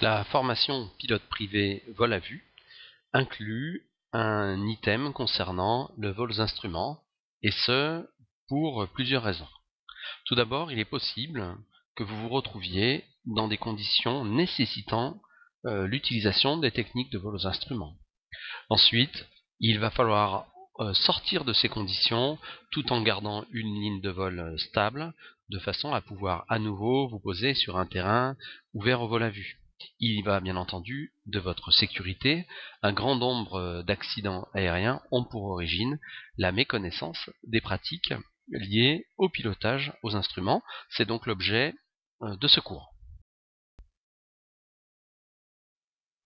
La formation pilote privé vol à vue inclut un item concernant le vol aux instruments, et ce, pour plusieurs raisons. Tout d'abord, il est possible que vous vous retrouviez dans des conditions nécessitant l'utilisation des techniques de vol aux instruments. Ensuite, il va falloir sortir de ces conditions tout en gardant une ligne de vol stable, de façon à pouvoir à nouveau vous poser sur un terrain ouvert au vol à vue. Il y va bien entendu de votre sécurité. Un grand nombre d'accidents aériens ont pour origine la méconnaissance des pratiques liées au pilotage aux instruments. C'est donc l'objet de ce cours.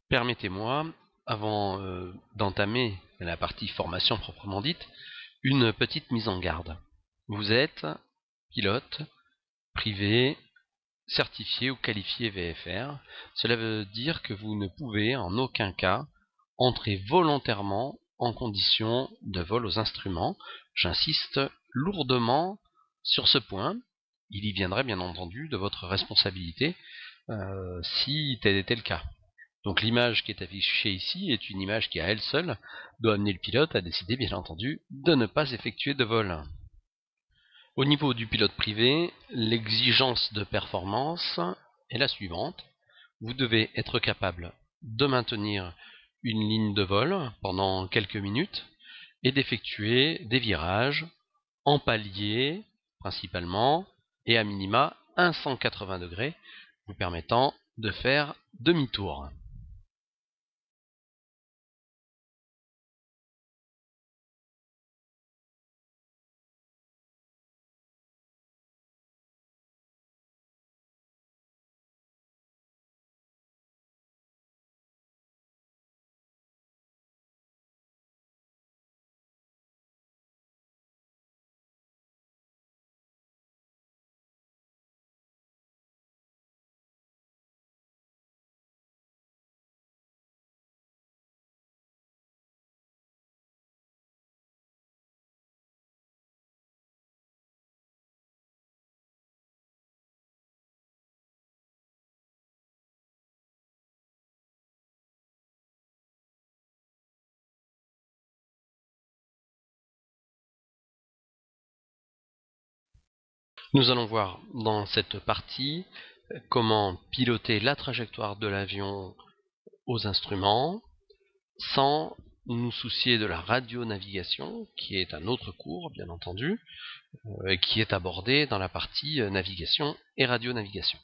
Permettez-moi, avant d'entamer la partie formation proprement dite, une petite mise en garde. Vous êtes pilote privé, certifié ou qualifié VFR. Cela veut dire que vous ne pouvez en aucun cas entrer volontairement en condition de vol aux instruments. J'insiste lourdement sur ce point. Il y viendrait bien entendu de votre responsabilité si tel était le cas. Donc l'image qui est affichée ici est une image qui à elle seule doit amener le pilote à décider bien entendu de ne pas effectuer de vol. Au niveau du pilote privé, l'exigence de performance est la suivante. Vous devez être capable de maintenir une ligne de vol pendant quelques minutes et d'effectuer des virages en palier principalement et à minima un 180 degrés vous permettant de faire demi-tour. Nous allons voir dans cette partie comment piloter la trajectoire de l'avion aux instruments sans nous soucier de la radionavigation, qui est un autre cours bien entendu, qui est abordé dans la partie navigation et radionavigation.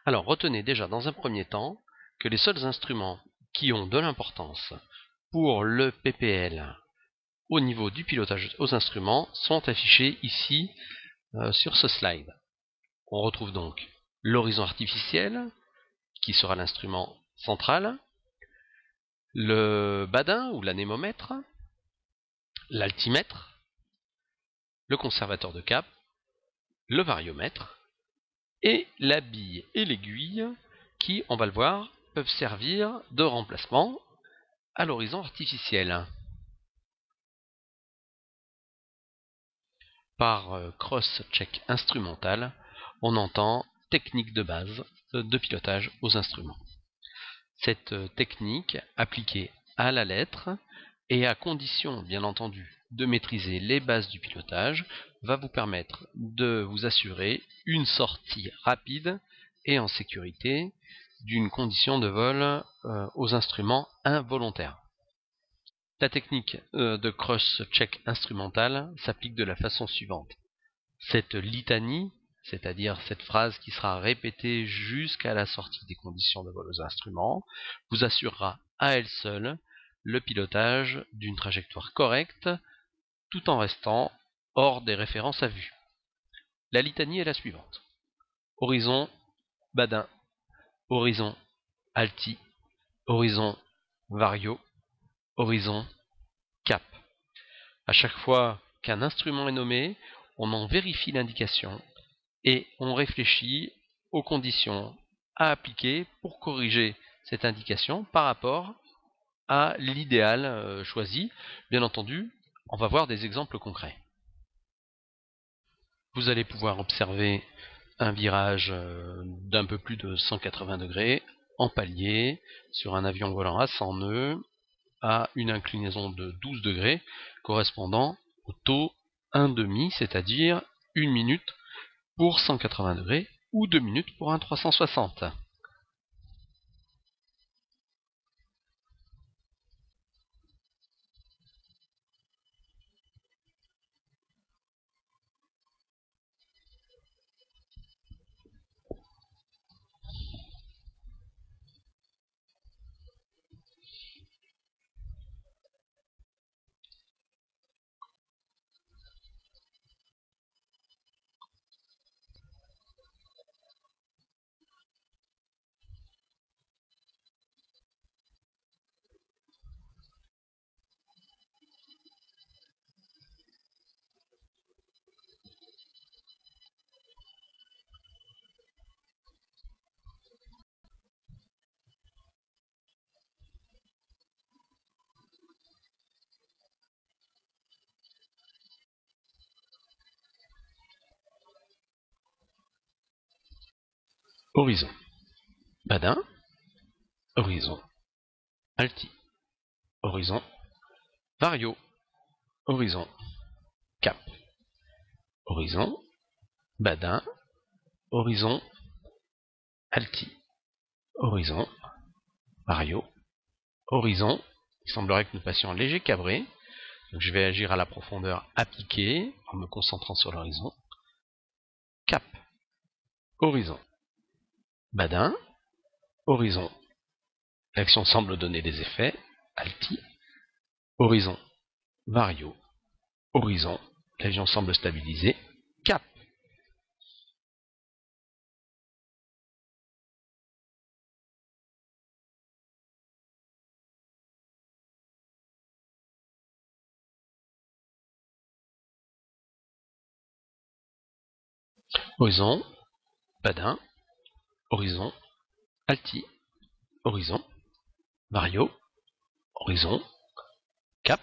Alors retenez déjà dans un premier temps que les seuls instruments qui ont de l'importance pour le PPL au niveau du pilotage aux instruments sont affichés ici sur ce slide. On retrouve donc l'horizon artificiel, qui sera l'instrument central, le badin ou l'anémomètre, l'altimètre, le conservateur de cap, le variomètre, et la bille et l'aiguille qui, on va le voir, peuvent servir de remplacement à l'horizon artificiel. Par cross-check instrumental, on entend technique de base de pilotage aux instruments. Cette technique, appliquée à la lettre et à condition, bien entendu, de maîtriser les bases du pilotage, va vous permettre de vous assurer une sortie rapide et en sécurité d'une condition de vol aux instruments involontaires. La technique de cross-check instrumental s'applique de la façon suivante. Cette litanie, c'est-à-dire cette phrase qui sera répétée jusqu'à la sortie des conditions de vol aux instruments, vous assurera à elle seule le pilotage d'une trajectoire correcte tout en restant hors des références à vue. La litanie est la suivante. Horizon, badin, horizon, alti, horizon, vario, horizon, cap. À chaque fois qu'un instrument est nommé, on en vérifie l'indication et on réfléchit aux conditions à appliquer pour corriger cette indication par rapport à l'idéal choisi. Bien entendu, on va voir des exemples concrets. Vous allez pouvoir observer un virage d'un peu plus de 180 degrés en palier sur un avion volant à 100 nœuds à une inclinaison de 12 degrés correspondant au taux 1,5, c'est-à-dire 1 minute pour 180 degrés ou 2 minutes pour un 360. Horizon, badin, horizon, alti, horizon, vario, horizon, cap, horizon, badin, horizon, alti, horizon, vario, horizon. Il semblerait que nous passions un léger cabré. Donc je vais agir à la profondeur appliquée en me concentrant sur l'horizon. Cap, horizon, badin, horizon. L'action semble donner des effets. Alti, horizon, vario, horizon. L'avion semble stabiliser. Cap. Horizon, badin, horizon, alti, horizon, vario, horizon, cap,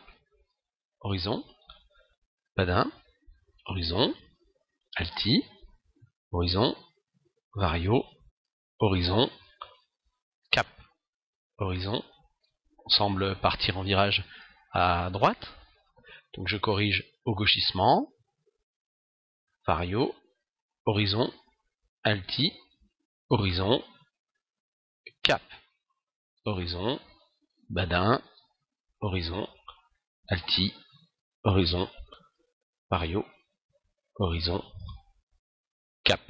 horizon, badin, horizon, alti, horizon, vario, horizon, cap, horizon. On semble partir en virage à droite. Donc je corrige au gauchissement, vario, horizon, alti, horizon, cap, horizon, badin, horizon, alti, horizon, vario, horizon, cap.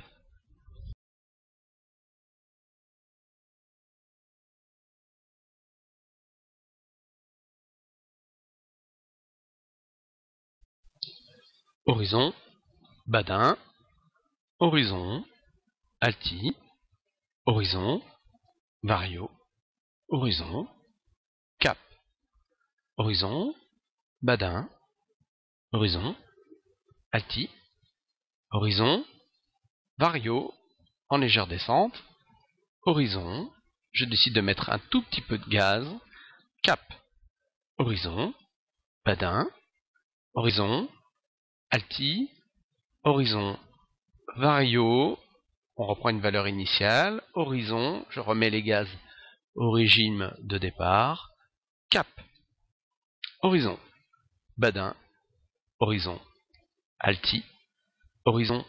Horizon, badin, horizon, alti, horizon, vario, horizon, cap, horizon, badin, horizon, alti, horizon, vario, en légère descente, horizon, je décide de mettre un tout petit peu de gaz, cap, horizon, badin, horizon, alti, horizon, vario, on reprend une valeur initiale, horizon, je remets les gaz au régime de départ, cap, horizon, badin, horizon, alti, horizon,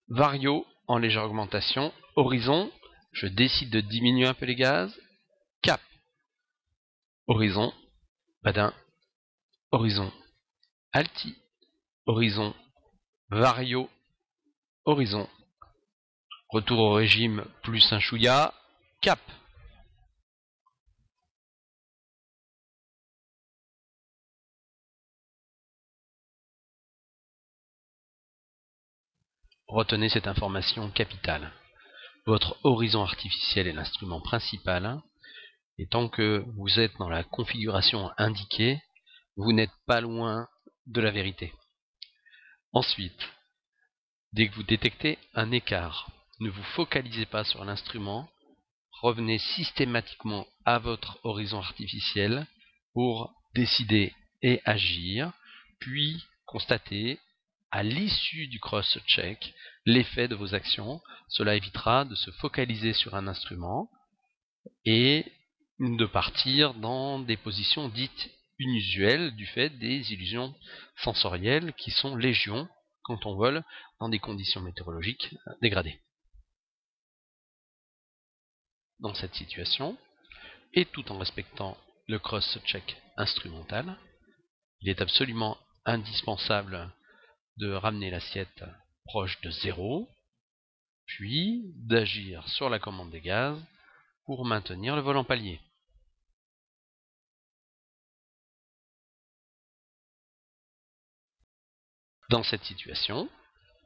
vario en légère augmentation, horizon, je décide de diminuer un peu les gaz, cap, horizon, badin, horizon, alti, horizon, vario, horizon, retour au régime plus un chouïa, cap. Retenez cette information capitale. Votre horizon artificiel est l'instrument principal, et tant que vous êtes dans la configuration indiquée, vous n'êtes pas loin de la vérité. Ensuite, dès que vous détectez un écart, ne vous focalisez pas sur l'instrument, revenez systématiquement à votre horizon artificiel pour décider et agir, puis constater à l'issue du cross-check l'effet de vos actions. Cela évitera de se focaliser sur un instrument et de partir dans des positions dites inusuelles du fait des illusions sensorielles qui sont légion quand on vole dans des conditions météorologiques dégradées. Dans cette situation, et tout en respectant le cross-check instrumental, il est absolument indispensable de ramener l'assiette proche de 0, puis d'agir sur la commande des gaz pour maintenir le vol en palier. Dans cette situation,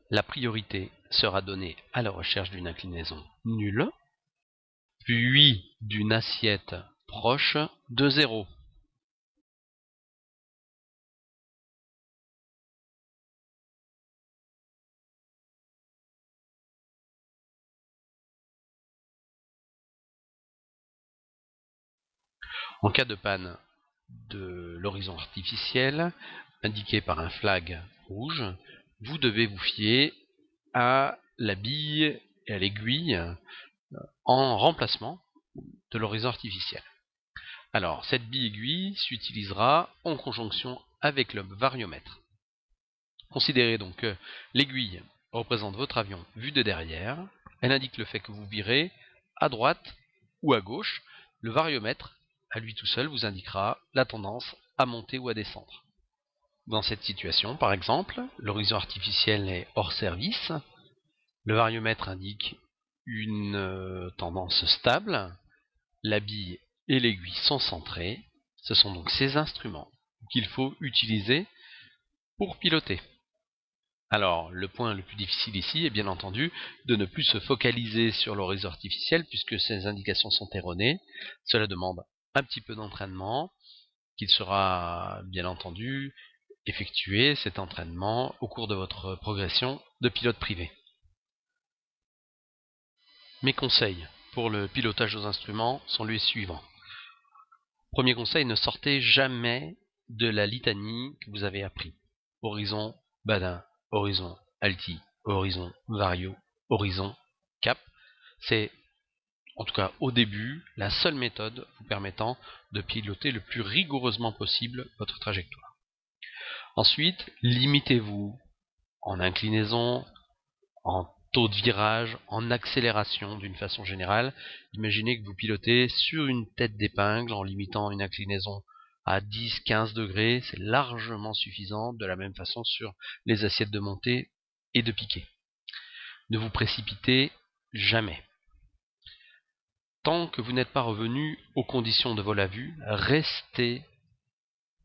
la priorité sera donnée à la recherche d'une inclinaison nulle, puis d'une assiette proche de 0. En cas de panne de l'horizon artificiel, indiqué par un flag rouge, vous devez vous fier à la bille et à l'aiguille en remplacement de l'horizon artificiel. Alors, cette bille-aiguille s'utilisera en conjonction avec le variomètre. Considérez donc que l'aiguille représente votre avion vu de derrière. Elle indique le fait que vous virez à droite ou à gauche. Le variomètre, à lui tout seul, vous indiquera la tendance à monter ou à descendre. Dans cette situation, par exemple, l'horizon artificiel est hors service. Le variomètre indique une tendance stable. La bille et l'aiguille sont centrées. Ce sont donc ces instruments qu'il faut utiliser pour piloter. Alors, le point le plus difficile ici est bien entendu de ne plus se focaliser sur l'horizon artificiel puisque ces indications sont erronées. Cela demande un petit peu d'entraînement, qu'il sera bien entendu effectué cet entraînement au cours de votre progression de pilote privé. Mes conseils pour le pilotage aux instruments sont les suivants. Premier conseil, ne sortez jamais de la litanie que vous avez appris. Horizon, badin, horizon, alti, horizon, vario, horizon, cap. C'est, en tout cas au début, la seule méthode vous permettant de piloter le plus rigoureusement possible votre trajectoire. Ensuite, limitez-vous en inclinaison, en taux de virage, en accélération d'une façon générale. Imaginez que vous pilotez sur une tête d'épingle en limitant une inclinaison à 10-15 degrés, c'est largement suffisant, de la même façon sur les assiettes de montée et de piqué. Ne vous précipitez jamais. Tant que vous n'êtes pas revenu aux conditions de vol à vue, restez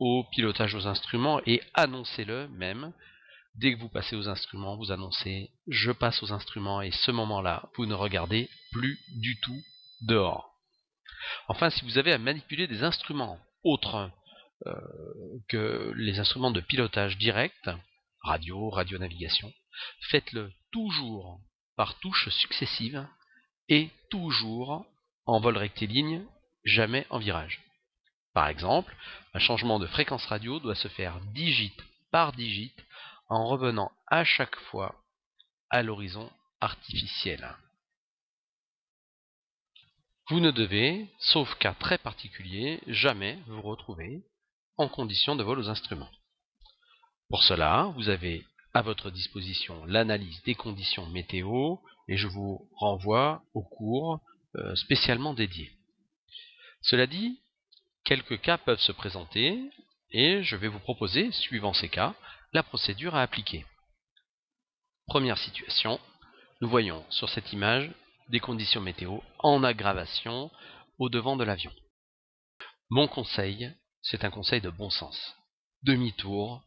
au pilotage aux instruments et annoncez-le même. Dès que vous passez aux instruments, vous annoncez « je passe aux instruments » et ce moment-là, vous ne regardez plus du tout dehors. Enfin, si vous avez à manipuler des instruments autres que les instruments de pilotage direct, radio, radionavigation, faites-le toujours par touches successives et toujours en vol rectiligne, jamais en virage. Par exemple, un changement de fréquence radio doit se faire digit par digit en revenant à chaque fois à l'horizon artificiel. Vous ne devez, sauf cas très particulier, jamais vous retrouver en condition de vol aux instruments. Pour cela, vous avez à votre disposition l'analyse des conditions météo et je vous renvoie aux cours spécialement dédiés. Cela dit, quelques cas peuvent se présenter et je vais vous proposer, suivant ces cas, la procédure à appliquer. Première situation, nous voyons sur cette image des conditions météo en aggravation au devant de l'avion. Mon conseil, c'est un conseil de bon sens. Demi-tour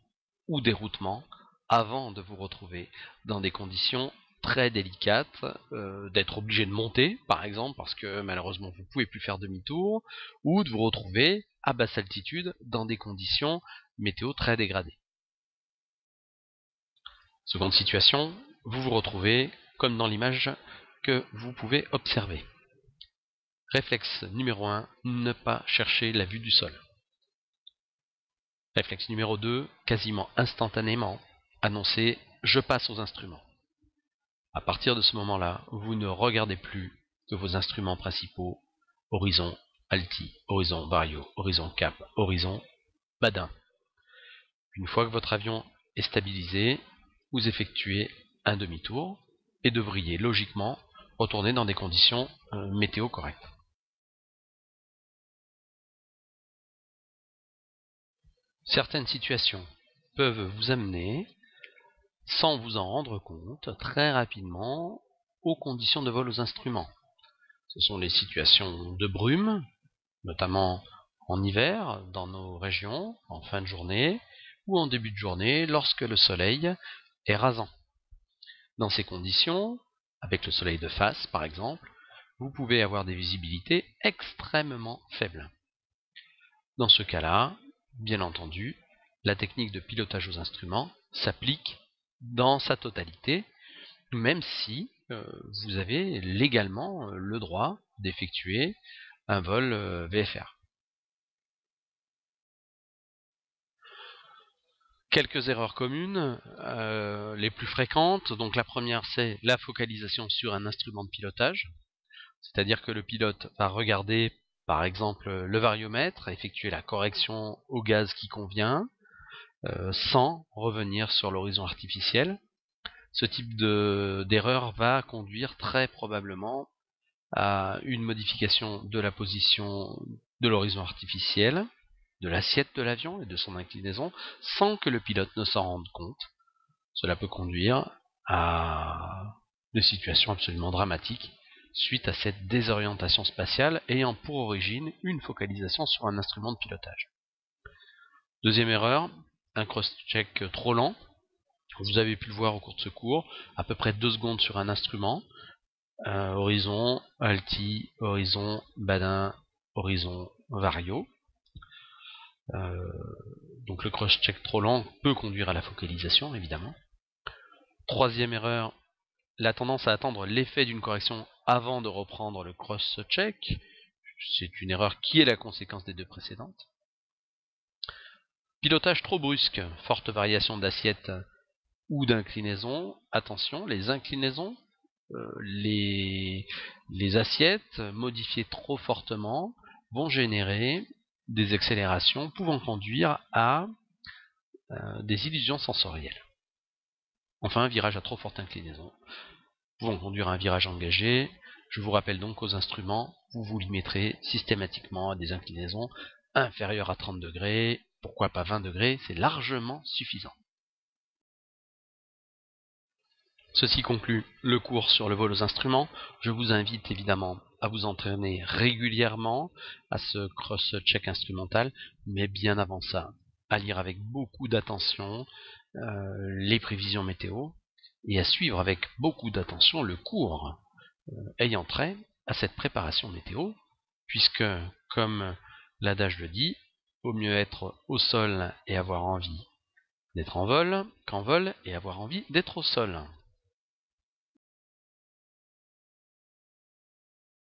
ou déroutement avant de vous retrouver dans des conditions très délicates, d'être obligé de monter, par exemple, parce que malheureusement vous ne pouvez plus faire demi-tour, ou de vous retrouver à basse altitude dans des conditions météo très dégradées. Seconde situation, vous vous retrouvez comme dans l'image que vous pouvez observer. Réflexe numéro 1, ne pas chercher la vue du sol. Réflexe numéro 2, quasiment instantanément, annoncer « je passe aux instruments ». À partir de ce moment-là, vous ne regardez plus que vos instruments principaux horizon alti, horizon vario, horizon cap, horizon badin. Une fois que votre avion est stabilisé, vous effectuez un demi-tour et devriez logiquement retourner dans des conditions météo correctes. Certaines situations peuvent vous amener, sans vous en rendre compte, très rapidement aux conditions de vol aux instruments. Ce sont les situations de brume, notamment en hiver dans nos régions, en fin de journée, ou en début de journée lorsque le soleil est rasant. Dans ces conditions, avec le soleil de face par exemple, vous pouvez avoir des visibilités extrêmement faibles. Dans ce cas-là, bien entendu, la technique de pilotage aux instruments s'applique dans sa totalité, même si vous avez légalement le droit d'effectuer un vol VFR. Quelques erreurs communes, les plus fréquentes. Donc la première, c'est la focalisation sur un instrument de pilotage. C'est-à-dire que le pilote va regarder, par exemple, le variomètre, effectuer la correction au gaz qui convient, sans revenir sur l'horizon artificiel. Ce type d'erreur va conduire très probablement à une modification de la position de l'horizon artificiel, de l'assiette de l'avion et de son inclinaison, sans que le pilote ne s'en rende compte. Cela peut conduire à des situations absolument dramatiques suite à cette désorientation spatiale ayant pour origine une focalisation sur un instrument de pilotage. Deuxième erreur, un cross-check trop lent. Vous avez pu le voir au cours de ce cours, à peu près 2 secondes sur un instrument, horizon, alti, horizon, badin, horizon, vario. Donc le cross-check trop lent peut conduire à la focalisation, évidemment. Troisième erreur, la tendance à attendre l'effet d'une correction avant de reprendre le cross-check. C'est une erreur qui est la conséquence des deux précédentes. Pilotage trop brusque, forte variation d'assiette ou d'inclinaison. Attention, les inclinaisons, les assiettes modifiées trop fortement vont générer des accélérations pouvant conduire à des illusions sensorielles. Enfin, un virage à trop forte inclinaison pouvant conduire à un virage engagé. Je vous rappelle donc qu'aux instruments, vous vous limiterez systématiquement à des inclinaisons inférieures à 30 degrés, pourquoi pas 20 degrés, c'est largement suffisant. Ceci conclut le cours sur le vol aux instruments. Je vous invite évidemment à vous entraîner régulièrement à ce cross-check instrumental, mais bien avant ça, à lire avec beaucoup d'attention les prévisions météo et à suivre avec beaucoup d'attention le cours ayant trait à cette préparation météo, puisque, comme l'adage le dit, vaut mieux être au sol et avoir envie d'être en vol qu'en vol et avoir envie d'être au sol.